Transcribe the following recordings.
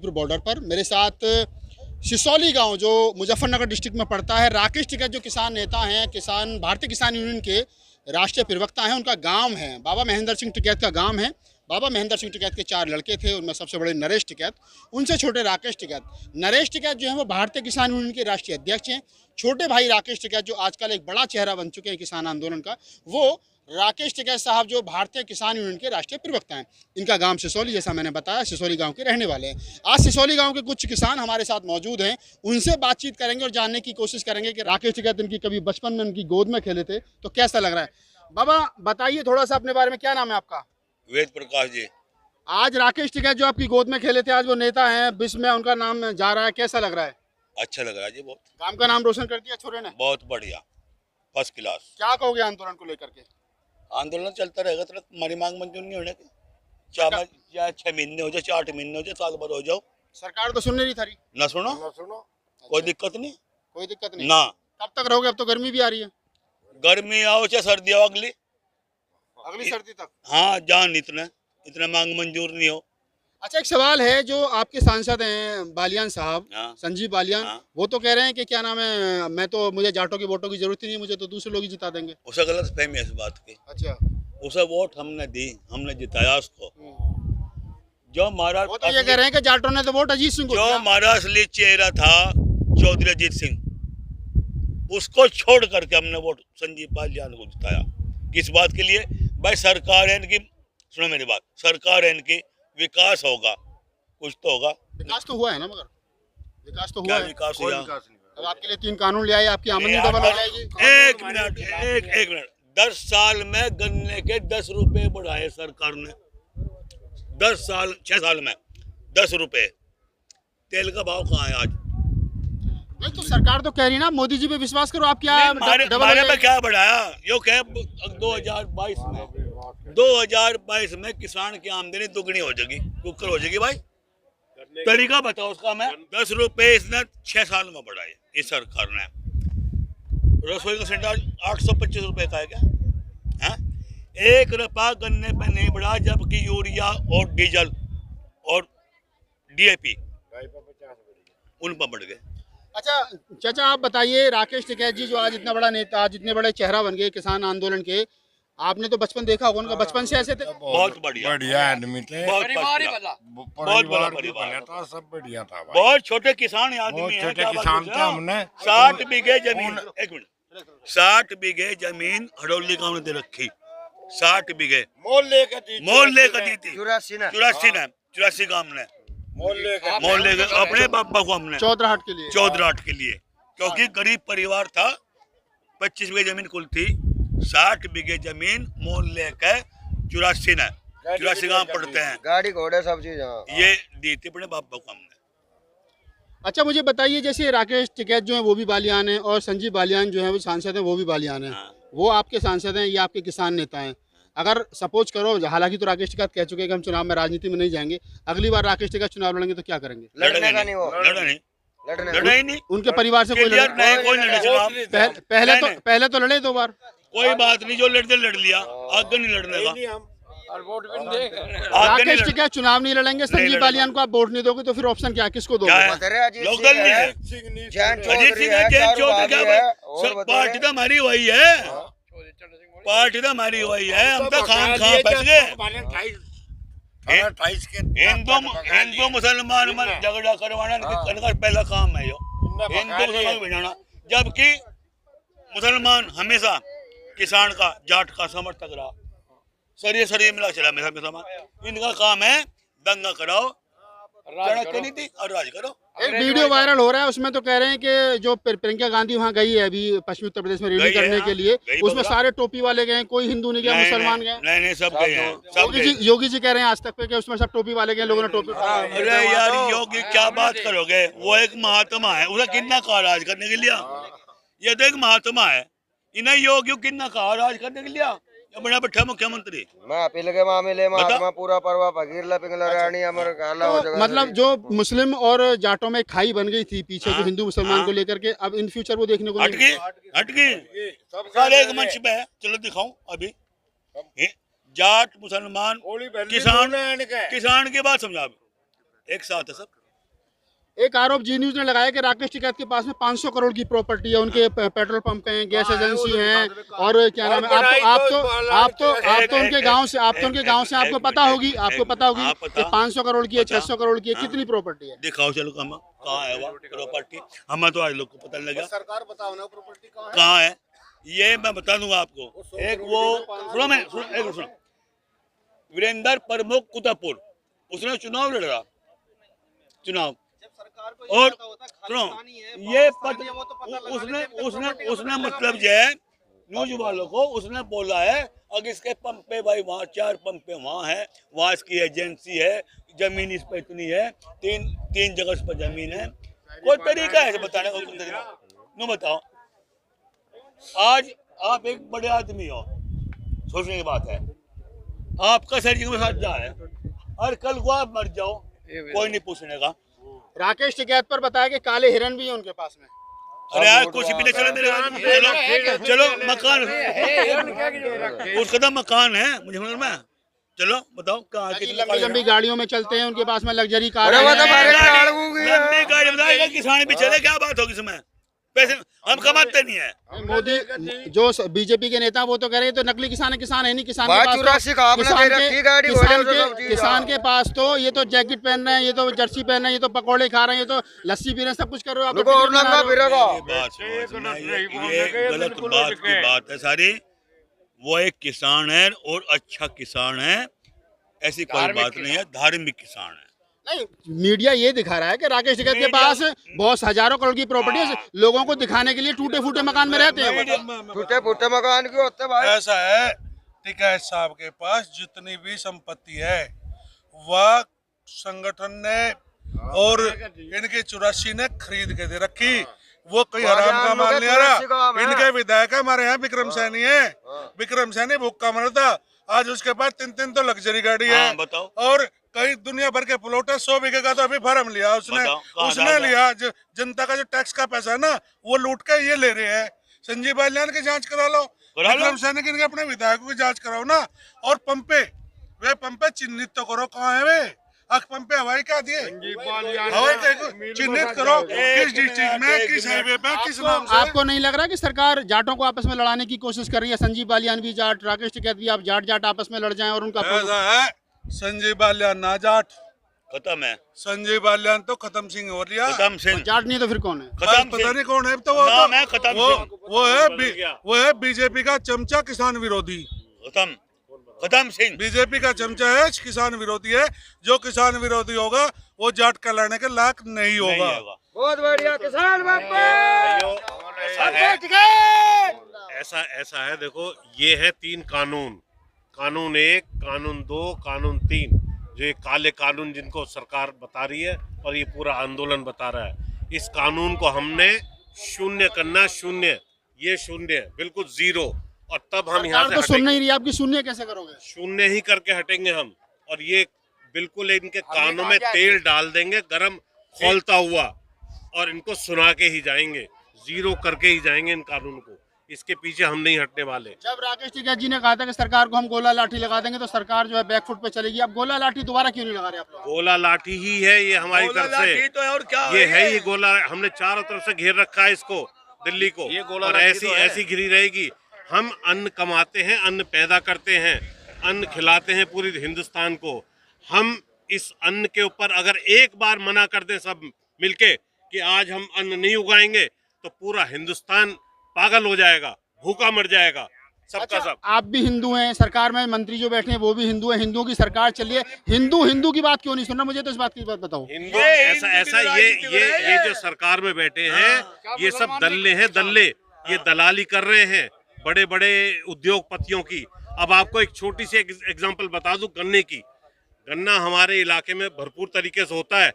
Border पर मेरे साथ सिसौली गांव जो मुजफ्फरनगर डिस्ट्रिक्ट में पड़ता है, राकेश टिकैत जो किसान नेता हैं, किसान भारतीय किसान यूनियन के राष्ट्रीय प्रवक्ता हैं, उनका गांव है। बाबा महेंद्र सिंह टिकैत का गांव है। बाबा महेंद्र सिंह टिकैत के 4 लड़के थे, उनमें सबसे बड़े नरेश टिकैत, उनसे छोटे राकेश टिकैत। नरेश टिकैत जो है वो भारतीय किसान यूनियन के राष्ट्रीय अध्यक्ष हैं। छोटे भाई राकेश टिकैत जो आजकल एक बड़ा चेहरा बन चुके हैं किसान आंदोलन का, वो राकेश टिकैत साहब जो भारतीय किसान यूनियन के राष्ट्रीय प्रवक्ता हैं। इनका गांव सिसौली, जैसा मैंने बताया, सिसौली गांव के रहने वाले हैं। आज सिसौली गांव के कुछ किसान हमारे साथ मौजूद हैं, उनसे बातचीत करेंगे और जानने की कोशिश करेंगे कि राकेश टिकैत इनकी कभी बचपन में उनकी गोद में खेले थे तो कैसा लग रहा है। बाबा बताइए थोड़ा सा अपने बारे में, क्या नाम है आपका? वेद प्रकाश जी। आज राकेश टिकैत जो आपकी गोद में खेले थे, आज वो नेता हैं, विश्व में उनका नाम जा रहा है, कैसा लग रहा है? अच्छा लग रहा है जी, बहुत। गांव का नाम रोशन कर दिया छोरे ने, बहुत बढ़िया, फर्स्ट क्लास। क्या कहोगे आंदोलन को लेकर के? आंदोलन चलता रहेगा तक हमारी मांग मंजूर नहीं होने की। चाहे 6 महीने हो जाए, 8 महीने हो जाए, साल भर हो जाओ, सरकार तो सुन नहीं रही। ना सुनो कोई दिक्कत नहीं, कोई दिक्कत नहीं ना। कब तक रहोगे? अब तो गर्मी भी आ रही है। गर्मी आओ चाहे सर्दी आओ, अगली सर्दी तक। हाँ, जान इतना मांग मंजूर नहीं हो। अच्छा, एक सवाल है, जो आपके सांसद हैं बालियान साहब, हाँ। संजीव बालियान, हाँ। वो तो कह रहे हैं कि क्या नाम है, मुझे जाटों की वोटों की जरूरत ही नहीं है, मुझे तो दूसरे लोग ही जिता देंगे। उसे गलत फहमी है इस बात की। अच्छा, उसे वोट हमने दी, हमने जिताया उसको। जो हमारा वो तो ये कह रहे हैं कि जाटों ने तो वोट अजीत सिंह को जो दिया। हमारा असली चेहरा था चौधरी अजीत सिंह, उसको छोड़ करके हमने वोट संजीव बालियान को जिताया। किस बात के लिए? भाई सरकार है इनकी, सुनो मेरी बात, सरकार है इनकी, विकास होगा, कुछ तो होगा। विकास तो हुआ है ना, मगर विकास तो हुआ है। विकास हुआ? अब आपके लिए 3 कानून ले आए, आपकी आमदनी डबल हो जाएगी। एक मिनट 10 साल में गन्ने के 10 रुपए बढ़ाए सरकार ने। 10 साल, 6 साल में 10 रुपए। तेल का भाव कहाँ है आज? नहीं तो सरकार तो कह रही ना, मोदी जी पे विश्वास करो। आप क्या हमारे में क्या बढ़ाया? यो कह 2022 में किसान की आमदनी दुगनी हो जाएगी, कुकर हो जाएगी। भाई तरीका बताओ उसका। मैं 10 रुपए इसने 6 साल में बढ़ाए इस सरकार ने। रसोई का सिलेंडर 825 रुपए का है क्या? है 1 रुपया गन्ने पे नहीं बढ़ा, जबकि यूरिया और डीजल और DAP उन पर बढ़ गए। अच्छा चाचा, आप बताइए, राकेश टिकैत जी जो आज इतना बड़ा नेता, आज इतने बड़े चेहरा बन गए किसान आंदोलन के, आपने तो बचपन देखा होगा उनका, बचपन से ऐसे थे? बहुत बढ़िया आदमी थे, बहुत बड़ा परिवार था, सब बढ़िया था भाई। बहुत छोटे किसान आदमी बहुत हैं, छोटे क्या बात किसान कर थे रहे हो? हमने। 60 बीघे जमीन, एक मिनट, 60 बीघे जमीन हड़ौली गांव ने दे रखी। 60 बीघे मोल लेकर दी थी 84 गांव ने मोल लेकर अपने पापा को हमने चौधराहट के लिए, क्योंकि गरीब परिवार था। 25 बीघे जमीन कुल थी, 60 बीघे जमीन मोल लेकर 84 गांव पड़ते हैं, गाड़ी घोड़े सब चीज ये दी थी अपने पापा को हमने। अच्छा मुझे बताइए, जैसे राकेश टिकैत जो है वो भी बालियान है, और संजीव बालियान जो है वो सांसद है, वो भी बालियान है। हाँ। वो आपके सांसद हैं, ये आपके किसान नेता हैं। अगर सपोज करो, हालांकि तो राकेश टिकैत कह चुके हैं कि हम चुनाव में राजनीति में नहीं जाएंगे, अगली बार राकेश टिकैत चुनाव लड़ेंगे तो क्या करेंगे? लड़ने का नहीं, वो लड़ा ही नहीं। उनके परिवार से कोई कोई लड़े चुनाव। पहले तो लड़े 2 बार। कोई बात नहीं, जो लड़ते लड़ लिया, आगे नहीं लड़ने का। राकेश टिकैत चुनाव नहीं लड़ेंगे, संजीव बालियान को आप वोट नहीं दोगे तो फिर ऑप्शन क्या है, किसको दोगे? लोकदल नहीं है, अजीत सिंह है, जैन चौधरी क्या, पार्टी तो हमारी वही है, पार्टी तो हमारी वही है। हम तो खाम फंस गए। हिंदू मुसलमान में झगड़ा करवाना इनका पहला काम है, यो हिंदू मुसलमान बिठाना। जबकि मुसलमान हमेशा किसान का, जाट का समर्थक रहा, सरिये मिला चला हमेशा। इनका काम है दंगा कराओ, नहीं थी और राज करो। एक वीडियो वायरल हो रहा है, उसमें तो कह रहे हैं कि जो प्रियंका गांधी वहां गई है अभी पश्चिमी उत्तर प्रदेश में रैली करने के लिए, उसमें सारे टोपी वाले गए, कोई हिंदू नहीं गया, मुसलमान गए। नहीं, सब गए हैं। योगी जी कह रहे हैं आज तक पे कि उसमें सब टोपी वाले गए, लोगों ने टोपी। अरे यार, योगी क्या बात करोगे? वो एक महात्मा है, उसे कितना कहा राज करने के लिए? ये तो एक महात्मा है, इन्हें योगी कितना कहा राज करने के लिए? बड़ा बैठा मुख्यमंत्री पूरा परवा भगीरला पिंगला रानी अमर काला हो जाएगा। मतलब जो मुस्लिम और जाटों में खाई बन गई थी पीछे, जो हिंदू मुसलमान को लेकर के, अब इन फ्यूचर वो देखने को हट गई सारे एक मंच पे है। चलो दिखाऊं अभी, जाट मुसलमान किसान की बात समझा, एक साथ है सब। एक आरोप जी न्यूज ने लगाया कि राकेश टिकैत के पास में 500 करोड़ की प्रॉपर्टी है, उनके पेट्रोल पंप हैं, गैस एजेंसी हैं, और क्या नाम है, आप तो उनके गांव से आपको पता होगी कि 500 करोड़ की है, 600 करोड़ की है, कितनी प्रॉपर्टी है? दिखाओ चलो कहाँ है वो प्रॉपर्टी, हमें तो आज लोग को पता नहीं लगा। सरकार बताओ ना प्रॉपर्टी कहाँ है ये मैं बता दूंगा आपको। एक वो सुनो वीरेंद्र प्रमुख कुतापुर, उसने चुनाव लड़ा और सुनो ये उसने मतलब जो है न्यूज वालों को उसने बोला है अगर इसके पंप पे भाई वहाँ 4 पंप पे वहाँ है, वहाँ इसकी एजेंसी है, जमीन इस पर इतनी है, तीन जगह इस पर जमीन है। कोई तरीका है बताने का? नो बताओ। आज आप एक बड़े आदमी हो, सोचने की बात है, आपका सर्जिंग में साथ जा है और कल को आप मर जाओ, कोई नहीं पूछने का। राकेश टिकैत पर बताया कि काले हिरन भी है उनके पास में। अरे यार कुछ भी नहीं, चलो मेरे चलो मकान उस कदम मकान है मुझे समझ में। चलो बताओ कहाँ की लंबी गाड़ियों में चलते हैं, उनके पास में लग्जरी कार है। लंबी गाड़ी बताएगा किसान भी चले, क्या बात होगी इसमें? पैसे हम कमाते नहीं है। मोदी जो बीजेपी के नेता वो तो कह रहे हैं तो नकली किसान है, किसान है नहीं। किसान के पास तो ये तो जैकेट पहन रहे हैं, ये तो जर्सी पहन रहे हैं, ये तो पकौड़े खा रहे हैं, ये तो लस्सी पी रहे हैं, सब कुछ कर रहे हो आप। ये गलत बात की बात है सारी। वो एक किसान है और अच्छा किसान है, ऐसी कोई बात नहीं है, धार्मिक किसान है। नहीं, मीडिया ये दिखा रहा है कि राकेश टिकैत के पास बहुत हजारों करोड़ की प्रॉपर्टी है, लोगों को दिखाने के लिए टूटे फूटे मकान में रहते हैं। टूटे फूटे मकान क्यों होते भाई? ऐसा है, टिकैत साहब के पास जितनी भी संपत्ति है वह संगठन ने और इनके 84 ने खरीद के दे रखी। वो कोई हराम का माल नहीं आ रहा। इनके विधायक हमारे यहाँ विक्रम सैनी है, विक्रम सैनी भूखा मरा था, आज उसके पास 3 तो लग्जरी गाड़ी है। और कई दुनिया भर के प्लॉट है, 100 बीघे का तो अभी फार्म लिया उसने लिया। जनता का जो टैक्स का पैसा है ना वो लूट के ये ले रहे हैं। संजीव बालियान की जांच करा लो, विक्रम सैनी की अपने विधायकों की जांच कराओ ना। और पंपे चिन्हित तो करो कहाँ है वे। पंपे हवाई क्या दिए, हवाई चिन्हित करो किस डिस्ट्रिक्ट में, किस हाईवे पे, किस नाम से। आपको नहीं लग रहा कि सरकार जाटों को आपस में लड़ाने की कोशिश कर रही है? संजीव बालियान भी जाट, राकेश टिकैत भी, आप जाट आपस में लड़ जाएं और उनका ऐसा है। संजीव बालियान ना जाट खत्म है, संजय बालियान तो खत्म सिंह हो लिया। खत्म सिंह जाट नहीं तो फिर कौन है? पता नहीं कौन है तो वो है बीजेपी का चमचा, किसान विरोधी। खत्म सिंह बीजेपी का चमचा है, किसान विरोधी है। जो किसान विरोधी होगा वो जाट का लड़ने के लायक नहीं होगा। बहुत बढ़िया किसान ऐसा है। देखो ये है 3 कानून, कानून 1, कानून 2, कानून 3, जो ये काले कानून जिनको सरकार बता रही है और ये पूरा आंदोलन बता रहा है। इस कानून को हमने शून्य करना, ये शून्य बिल्कुल 0, और तब हम यहाँ से तो सुन नहीं रही, आपकी शून्य कैसे करोगे? शून्य ही करके हटेंगे हम। और ये बिल्कुल इनके कानों में तेल डाल देंगे गरम खौलता हुआ, और इनको सुना के ही जाएंगे, 0 करके ही जाएंगे इन कानून को। इसके पीछे हम नहीं हटने वाले। जब राकेश टिकैत जी ने कहा था कि सरकार को हम गोला लाठी लगा देंगे तो सरकार जो है बैकफुट पे चलेगी, अब गोला लाठी दोबारा क्यों नहीं लगा रहे आप लोग? गोला लाठी ही है ये हमारी तरफ से, तो और क्या ये है ये गोला। हमने चारों तरफ से घेर रखा है इसको, दिल्ली को, और ऐसी घिरी रहेगी। हम अन्न कमाते हैं, अन्न पैदा करते हैं, अन्न खिलाते हैं पूरी हिंदुस्तान को। हम इस अन्न के ऊपर अगर एक बार मना कर दें सब मिलके कि आज हम अन्न नहीं उगाएंगे, तो पूरा हिंदुस्तान पागल हो जाएगा, भूखा मर जाएगा सबका सब। आप भी हिंदू हैं, सरकार में मंत्री जो बैठे हैं वो भी हिंदू हैं, हिंदुओं की सरकार चल रही है, हिंदू की बात क्यों नहीं सुन रहा? मुझे तो इस बात की बात बताओ। हिंदू ऐसा ये जो सरकार में बैठे हैं ये सब दल्ले, ये दलाली कर रहे हैं बड़े बड़े उद्योगपतियों की। अब आपको एक छोटी सी एग्जांपल बता दूं गन्ने की। गन्ना हमारे इलाके में भरपूर तरीके से होता है।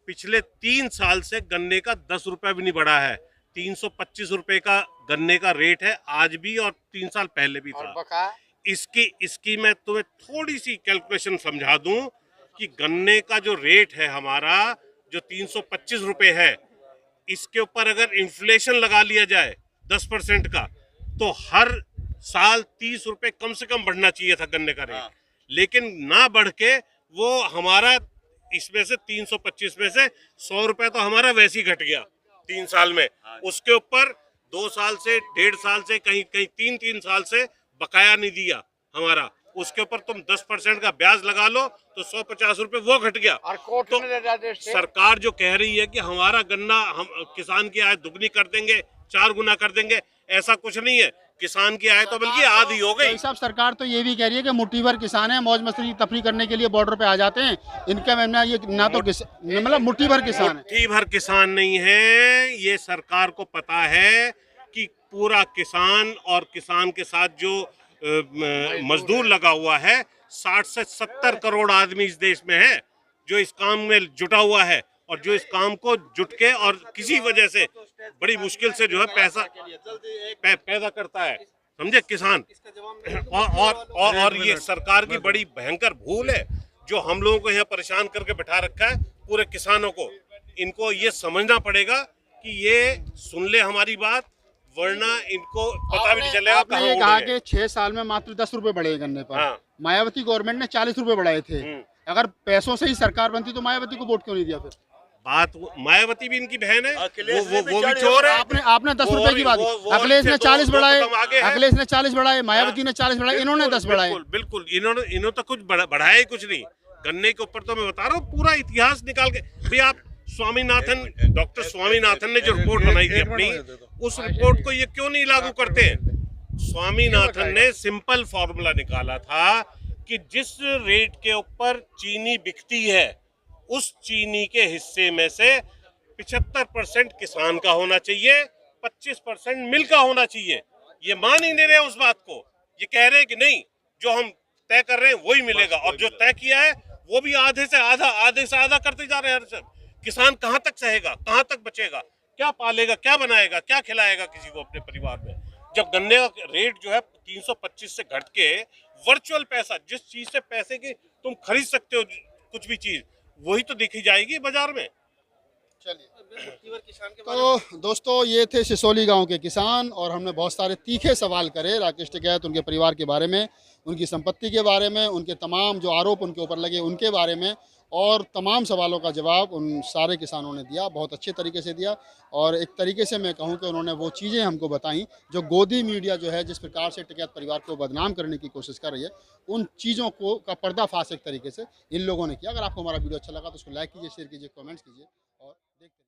पिछले 3 साल से गन्ने का 10 रुपए भी नहीं बढ़ा है। 325 रुपए का गन्ने का रेट है आज भी, और 3 साल पहले भी था। इसकी मैं तुम्हें थोड़ी सी कैलकुलेशन समझा दूं कि गन्ने का जो रेट है हमारा, जो 325 रुपए है, इसके ऊपर अगर इन्फ्लेशन लगा लिया जाए 10% का, तो हर साल 30 रुपए कम से कम बढ़ना चाहिए था गन्ने का रेट। लेकिन ना बढ़ के वो हमारा इसमें से 325 में से 100 रुपए तो हमारा वैसे ही घट गया 3 साल में। उसके ऊपर 2 साल से 1.5 साल से कहीं कहीं 3 साल से बकाया नहीं दिया हमारा, उसके ऊपर तुम 10% का ब्याज लगा लो तो 150 रुपए वो घट गया। तो सरकार जो कह रही है कि हमारा गन्ना हम किसान की आय दुगनी कर देंगे, 4 गुना कर देंगे, ऐसा कुछ नहीं है। किसान की आय तो बल्कि आधी हो गई। साहब सरकार तो ये भी कह रही है कि मुट्ठी भर किसान है, मौज मस्ती तफरी करने के लिए बॉर्डर पे आ जाते हैं, इनका मानना ये ना तो मतलब मुट्ठी भर किसान है। मुट्ठी भर किसान नहीं है, ये सरकार को पता है कि पूरा किसान और किसान के साथ जो मजदूर लगा हुआ है, 60 से 70 करोड़ आदमी इस देश में है जो इस काम में जुटा हुआ है, और जो इस काम को जुट के और किसी वजह से बड़ी मुश्किल से जो है पैसा पैदा करता है, समझे किसान। और ये सरकार की बड़ी भयंकर भूल है जो हम लोगों को यहाँ परेशान करके बैठा रखा है, पूरे किसानों को। इनको ये समझना पड़ेगा कि ये सुन ले हमारी बात, वरना इनको पता भी नहीं चलेगा। आपने ये कहा कि 6 साल में मात्र 10 रुपए बढ़े गन्ने पर। हाँ। मायावती गवर्नमेंट ने 40 रुपए बढ़ाए थे। अगर पैसों से ही सरकार बनती तो मायावती को वोट क्यों नहीं दिया फिर? बात मायावती भी इनकी बहन है, वो भी चोर है। आपने 10 रुपए की बात, अखिलेश ने 40 बढ़ाए, अखिलेश ने 40 बढ़ाए, मायावती ने 40 बढ़ाए, इन्होंने 10 बढ़ाए। बिल्कुल इन्होंने तो कुछ बढ़ाया ही कुछ नहीं। गन्ने के ऊपर तो मैं बता रहा हूँ पूरा इतिहास निकाल के भी। आप स्वामीनाथन, डॉक्टर स्वामीनाथन ने जो रिपोर्ट बनाई थी अपनी, उस रिपोर्ट को ये क्यों नहीं लागू करते हैं? स्वामीनाथन ने सिंपल फॉर्मूला निकाला था कि जिस रेट के ऊपर चीनी बिकती है, उस चीनी के हिस्से में से 75% किसान का होना चाहिए, 25% मिल का होना चाहिए। ये मान ही नहीं रहे उस बात को। ये कह रहे हैं कि नहीं, जो हम तय कर रहे हैं वही मिलेगा, और जो तय किया है वो भी आधे से आधा करते जा रहे हैं। किसान कहाँ तक सहेगा, कहाँ तक बचेगा, क्या पालेगा, क्या बनाएगा, क्या खिलाएगा किसी को अपने परिवार में? जब गन्ने का रेट जो है 325 से घट के वर्चुअल पैसा, जिस चीज से पैसे की तुम खरीद सकते हो कुछ भी चीज, वही तो देखी जाएगी बाजार में। तो दोस्तों, ये थे सिसोली गांव के किसान, और हमने बहुत सारे तीखे सवाल करे राकेश टिकैत, उनके परिवार के बारे में, उनकी संपत्ति के बारे में, उनके तमाम जो आरोप उनके ऊपर लगे उनके बारे में, और तमाम सवालों का जवाब उन सारे किसानों ने दिया, बहुत अच्छे तरीके से दिया। और एक तरीके से मैं कहूँ कि उन्होंने वो चीज़ें हमको बताई जो गोदी मीडिया जो है जिस प्रकार से टिकैत परिवार को बदनाम करने की कोशिश कर रही है, उन चीज़ों को का पर्दाफाश एक तरीके से इन लोगों ने किया। अगर आपको हमारा वीडियो अच्छा लगा तो उसको लाइक कीजिए, शेयर कीजिए, कमेंट्स कीजिए, और देखते